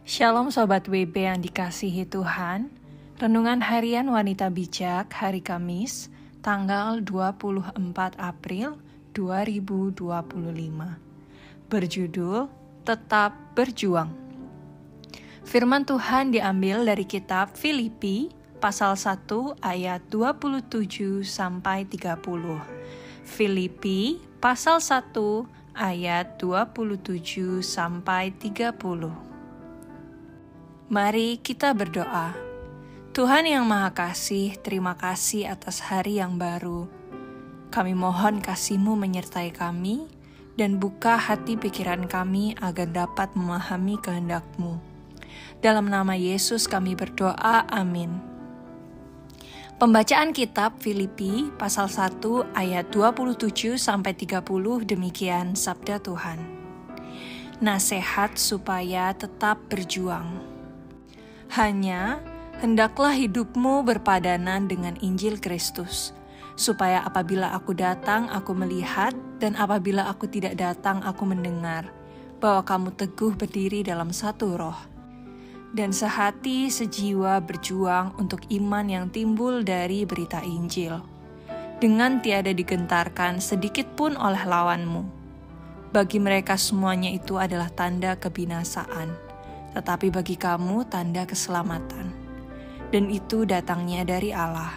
Shalom Sobat WB yang dikasihi Tuhan. Renungan Harian Wanita Bijak hari Kamis, tanggal 24 April 2025. Berjudul, Tetap Berjuang. Firman Tuhan diambil dari kitab Filipi, pasal 1 ayat 27-30. Filipi, pasal 1 ayat 27-30. Mari kita berdoa. Tuhan yang Maha Kasih, terima kasih atas hari yang baru. Kami mohon kasih-Mu menyertai kami dan buka hati pikiran kami agar dapat memahami kehendak-Mu. Dalam nama Yesus kami berdoa, amin. Pembacaan kitab Filipi pasal 1 ayat 27-30 demikian sabda Tuhan. Nasihat supaya tetap berjuang. Hanya, hendaklah hidupmu berpadanan dengan Injil Kristus, supaya apabila aku datang, aku melihat, dan apabila aku tidak datang, aku mendengar, bahwa kamu teguh berdiri dalam satu roh, dan sehati sejiwa berjuang untuk iman yang timbul dari berita Injil, dengan tiada digentarkan sedikit pun oleh lawanmu. Bagi mereka semuanya itu adalah tanda kebinasaan, tetapi bagi kamu tanda keselamatan. Dan itu datangnya dari Allah.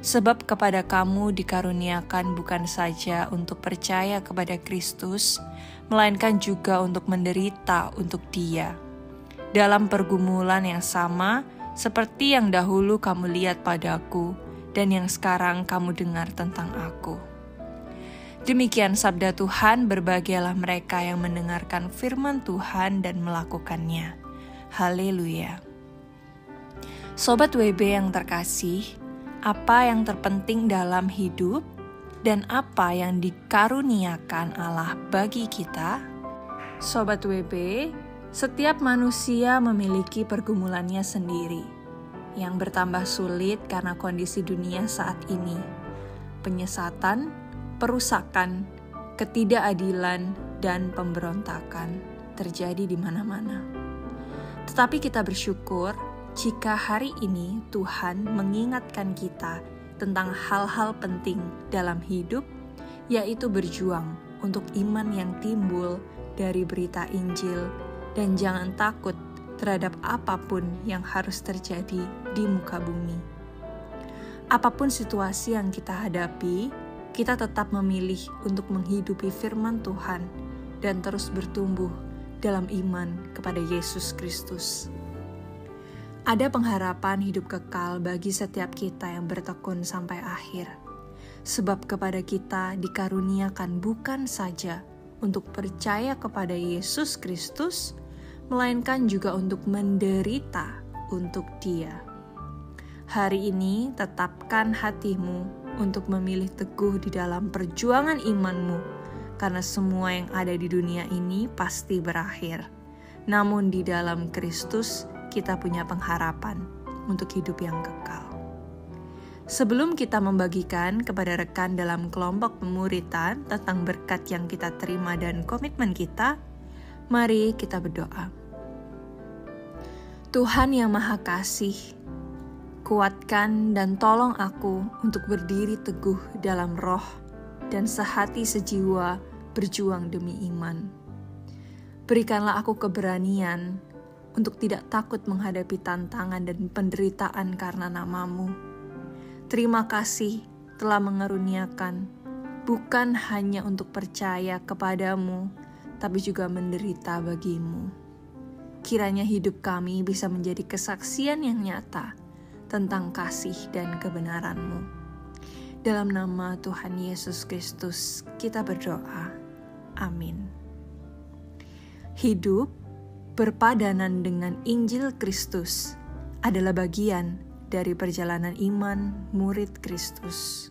Sebab kepada kamu dikaruniakan bukan saja untuk percaya kepada Kristus, melainkan juga untuk menderita untuk Dia. Dalam pergumulan yang sama, seperti yang dahulu kamu lihat padaku, dan yang sekarang kamu dengar tentang aku. Demikian sabda Tuhan, berbahagialah mereka yang mendengarkan firman Tuhan dan melakukannya. Haleluya. Sobat WB yang terkasih, apa yang terpenting dalam hidup dan apa yang dikaruniakan Allah bagi kita? Sobat WB, setiap manusia memiliki pergumulannya sendiri yang bertambah sulit karena kondisi dunia saat ini. Penyesatan, perusakan, ketidakadilan, dan pemberontakan terjadi di mana-mana. Tetapi kita bersyukur jika hari ini Tuhan mengingatkan kita tentang hal-hal penting dalam hidup, yaitu berjuang untuk iman yang timbul dari berita Injil, dan jangan takut terhadap apapun yang harus terjadi di muka bumi. Apapun situasi yang kita hadapi, kita tetap memilih untuk menghidupi firman Tuhan dan terus bertumbuh dalam iman kepada Yesus Kristus. Ada pengharapan hidup kekal bagi setiap kita yang bertekun sampai akhir. Sebab kepada kita dikaruniakan bukan saja untuk percaya kepada Yesus Kristus, melainkan juga untuk menderita untuk Dia. Hari ini tetapkan hatimu untuk memilih teguh di dalam perjuangan imanmu, karena semua yang ada di dunia ini pasti berakhir. Namun di dalam Kristus kita punya pengharapan untuk hidup yang kekal. Sebelum kita membagikan kepada rekan dalam kelompok pemuritan tentang berkat yang kita terima dan komitmen kita, mari kita berdoa. Tuhan yang Maha Kasih, kuatkan dan tolong aku untuk berdiri teguh dalam roh dan sehati sejiwa berjuang demi iman. Berikanlah aku keberanian untuk tidak takut menghadapi tantangan dan penderitaan karena nama-Mu. Terima kasih telah mengaruniakan, bukan hanya untuk percaya kepadamu, tapi juga menderita bagimu. Kiranya hidup kami bisa menjadi kesaksian yang nyata tentang kasih dan kebenaran-Mu. Dalam nama Tuhan Yesus Kristus, kita berdoa. Amin. Hidup berpadanan dengan Injil Kristus adalah bagian dari perjalanan iman murid Kristus.